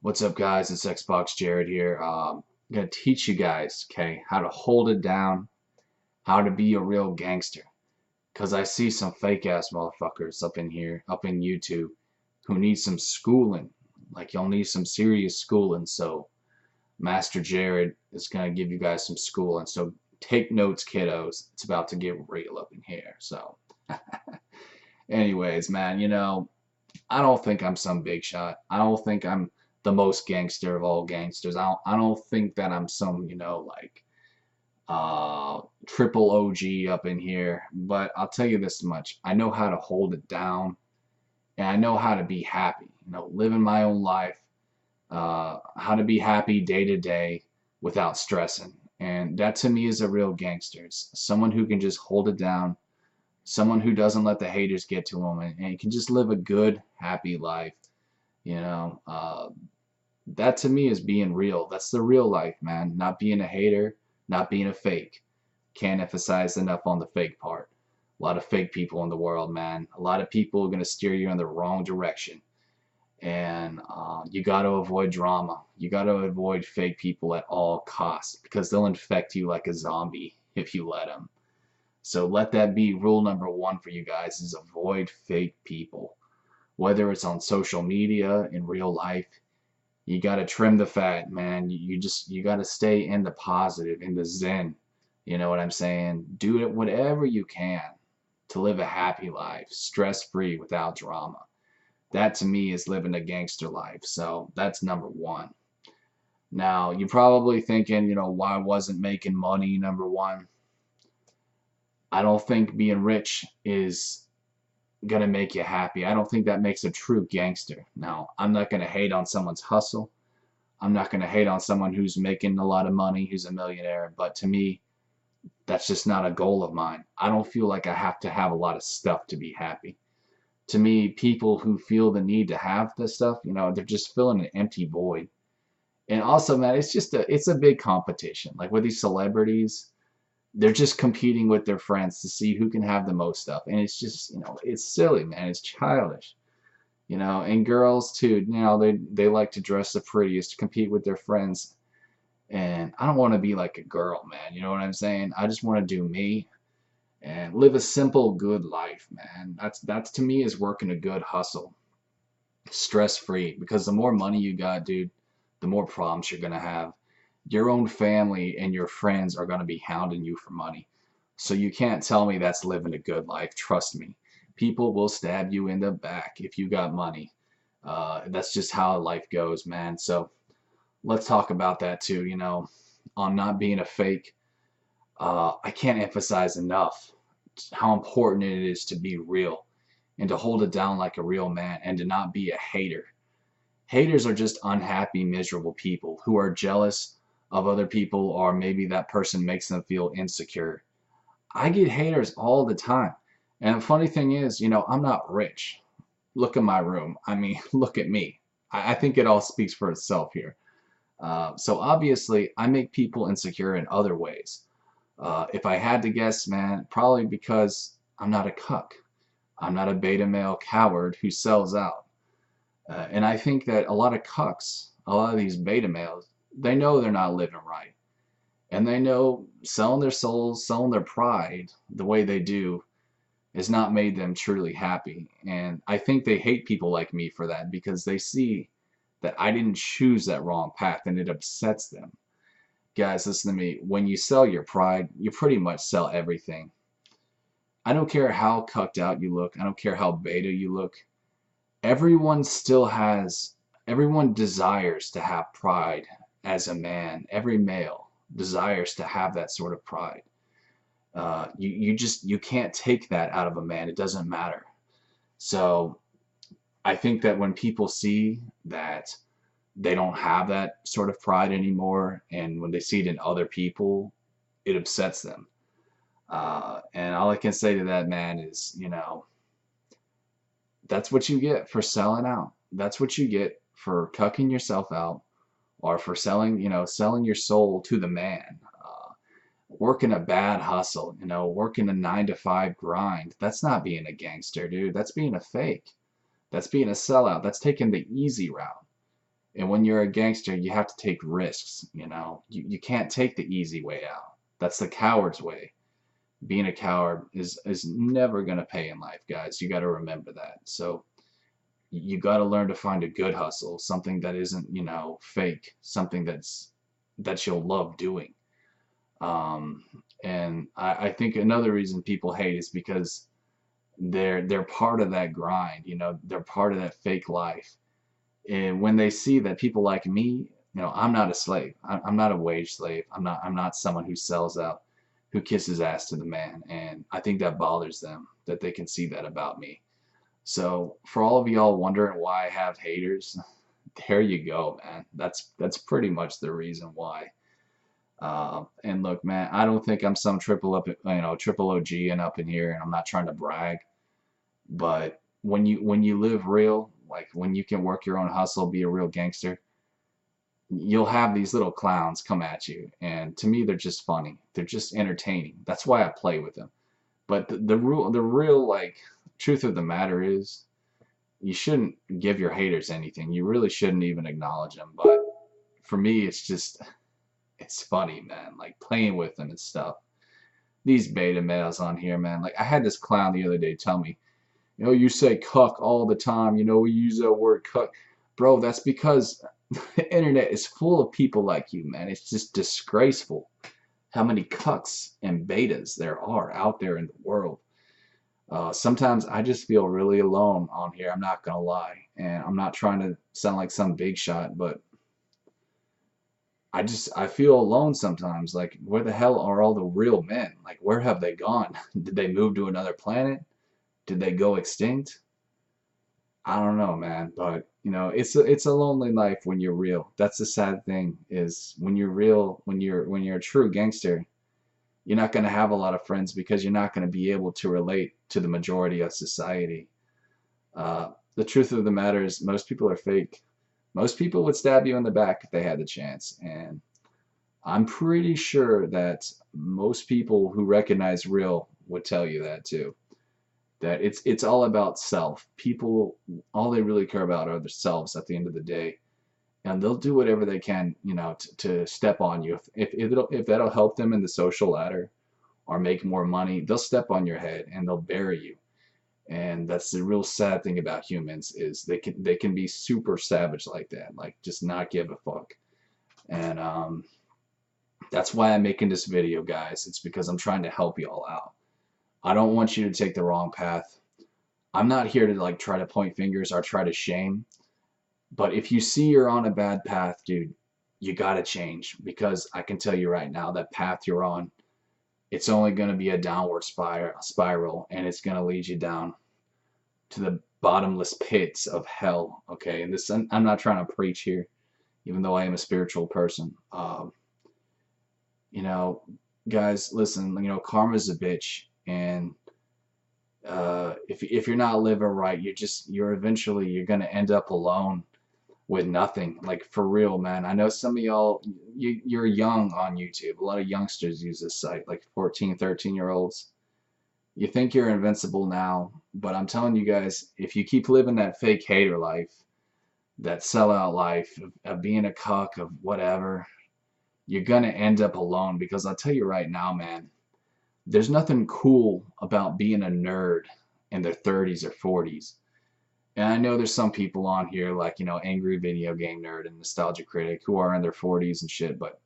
What's up, guys? It's Xbox Jared here. I'm gonna teach you guys, okay, how to hold it down, how to be a real gangster. Cause I see some fake ass motherfuckers up in here, up in YouTube, who need some schooling. Like y'all need some serious schooling. So Master Jared is gonna give you guys some schooling. So take notes, kiddos. It's about to get real up in here. So, anyways, man, I don't think I'm some big shot. I don't think I'm the most gangster of all gangsters. I don't think that I'm some, like triple OG up in here. But I'll tell you this much. I know how to hold it down and I know how to be happy. Living my own life, how to be happy day to day without stressing. And that to me is a real gangster. It's someone who can just hold it down, someone who doesn't let the haters get to them, and can just live a good, happy life. You know, uh, that to me is being real. That's the real life, man. Not being a hater, not being a fake. Can't emphasize enough on the fake part. A lot of fake people in the world, man. A lot of people are going to steer you in the wrong direction. And you got to avoid drama. You got to avoid fake people at all costs because they'll infect you like a zombie if you let them. So let that be rule number one for you guys is avoid fake people. Whether it's on social media, in real life, you got to trim the fat, man. You got to stay in the positive, in the zen. You know what I'm saying? Do it whatever you can to live a happy life, stress-free, without drama. That to me is living a gangster life. So that's number one. Now, you're probably thinking, why wasn't making money number one? I don't think being rich is gonna make you happy. I don't think that makes a true gangster. Now, I'm not gonna hate on someone's hustle. I'm not gonna hate on someone who's making a lot of money, who's a millionaire, but to me, that's just not a goal of mine. I don't feel like I have to have a lot of stuff to be happy. To me, people who feel the need to have this stuff, they're just filling an empty void. And also, man, it's a big competition. Like with these celebrities, they're just competing with their friends to see who can have the most stuff. And it's just, it's silly, man. It's childish. And girls too, they like to dress the prettiest to compete with their friends. And I don't want to be like a girl, man. You know what I'm saying? I just want to do me and live a simple, good life, man. That's to me is working a good hustle, stress free. Because the more money you got, dude, the more problems you're gonna have. Your own family and your friends are gonna be hounding you for money. So you can't tell me that's living a good life. Trust me. People will stab you in the back if you got money. That's just how life goes, man. So let's talk about that too, on not being a fake. I can't emphasize enough how important it is to be real and to hold it down like a real man and to not be a hater. Haters are just unhappy, miserable people who are jealous of other people, or maybe that person makes them feel insecure. I get haters all the time. And the funny thing is, I'm not rich. Look at my room. I mean, look at me. I think it all speaks for itself here. So obviously, I make people insecure in other ways. If I had to guess, man, probably because I'm not a cuck. I'm not a beta male coward who sells out. And I think that a lot of cucks, a lot of these beta males, they know they're not living right. And they know selling their souls, selling their pride the way they do has not made them truly happy. And I think they hate people like me for that because they see that I didn't choose that wrong path and it upsets them. Guys, listen to me. When you sell your pride, you pretty much sell everything. I don't care how cucked out you look. I don't care how beta you look. Everyone still has, everyone desires to have pride as a man. Every male desires to have that sort of pride. You can't take that out of a man. It doesn't matter. So I think that when people see that they don't have that sort of pride anymore, and when they see it in other people, it upsets them. And all I can say to that man is, that's what you get for selling out. That's what you get for cucking yourself out, or for selling your soul to the man. Working a bad hustle, working a 9 to 5 grind. That's not being a gangster, dude. That's being a fake. That's being a sellout. That's taking the easy route. And when you're a gangster, you have to take risks, you know. You can't take the easy way out. That's the coward's way. Being a coward is never going to pay in life, guys. You got to remember that. So you got to learn to find a good hustle, something that isn't, you know, fake, something that you'll love doing. Um, and I think another reason people hate is because they're part of that grind, you know, they're part of that fake life. And when they see that people like me, you know, I'm not a slave. I'm not a wage slave. I'm not someone who sells out, who kisses ass to the man. And I think that bothers them that they can see that about me. So for all of y'all wondering why I have haters, there you go, man. That's pretty much the reason why. And look, man, I don't think I'm some triple OG and up in here, and I'm not trying to brag. But when you live real, like when you can work your own hustle, be a real gangster, you'll have these little clowns come at you, and to me, they're just funny. They're just entertaining. That's why I play with them. But the real like truth of the matter is, you shouldn't give your haters anything. You really shouldn't even acknowledge them. But for me, it's funny, man. Like playing with them and stuff. These beta males on here, man. Like I had this clown the other day tell me, you know, you say cuck all the time. You know, we use that word cuck. Bro, that's because the internet is full of people like you, man. It's just disgraceful how many cucks and betas there are out there in the world. Sometimes I just feel really alone on here. I'm not gonna lie, and I'm not trying to sound like some big shot, but I feel alone sometimes. Like, where the hell are all the real men? Like, where have they gone? Did they move to another planet? Did they go extinct? I don't know, man. But you know, it's a lonely life when you're real. That's the sad thing is when you're real, when you're a true gangster, you're not going to have a lot of friends because you're not going to be able to relate to the majority of society. The truth of the matter is most people are fake. Most people would stab you in the back if they had the chance. And I'm pretty sure that most people who recognize real would tell you that too. That it's all about self. People, all they really care about are themselves at the end of the day. And they'll do whatever they can, you know, to step on you. If that'll help them in the social ladder or make more money, they'll step on your head and they'll bury you. And that's the real sad thing about humans is they can be super savage like that, like just not give a fuck. And that's why I'm making this video, guys. It's because I'm trying to help y'all out. I don't want you to take the wrong path. I'm not here to like try to point fingers or try to shame. But if you see you're on a bad path, dude, you gotta change because I can tell you right now that path you're on, it's only going to be a downward spiral, and it's going to lead you down to the bottomless pits of hell. Okay, and this I'm not trying to preach here, even though I am a spiritual person. You know, guys, listen. You know, karma's a bitch, and if you're not living right, you're gonna end up alone with nothing. Like for real, man. I know some of y'all, you're young on YouTube. A lot of youngsters use this site, like 14, 13-year-olds. You think you're invincible now, but I'm telling you guys, if you keep living that fake hater life, that sellout life of being a cuck, of whatever, you're gonna end up alone because I'll tell you right now, man, there's nothing cool about being a nerd in their 30s or 40s. And I know there's some people on here like, you know, Angry Video Game Nerd and Nostalgia Critic who are in their 40s and shit, but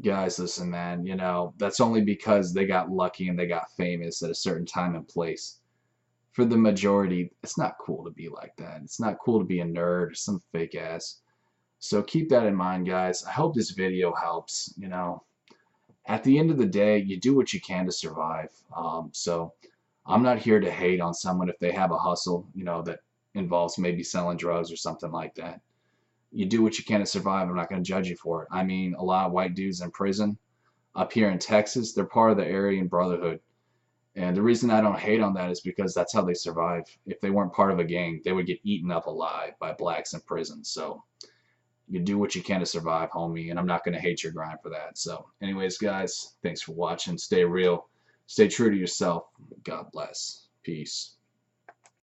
guys, listen, man, you know, that's only because they got lucky and they got famous at a certain time and place. For the majority, it's not cool to be like that. It's not cool to be a nerd or some fake ass. So keep that in mind, guys. I hope this video helps, you know. At the end of the day, you do what you can to survive. So I'm not here to hate on someone if they have a hustle, you know, that involves maybe selling drugs or something like that. You do what you can to survive. I'm not going to judge you for it. I mean, a lot of white dudes in prison up here in Texas, they're part of the Aryan Brotherhood. And the reason I don't hate on that is because that's how they survive. If they weren't part of a gang, they would get eaten up alive by blacks in prison. So you do what you can to survive, homie, and I'm not going to hate your grind for that. So anyways, guys, thanks for watching. Stay real. Stay true to yourself. God bless. Peace.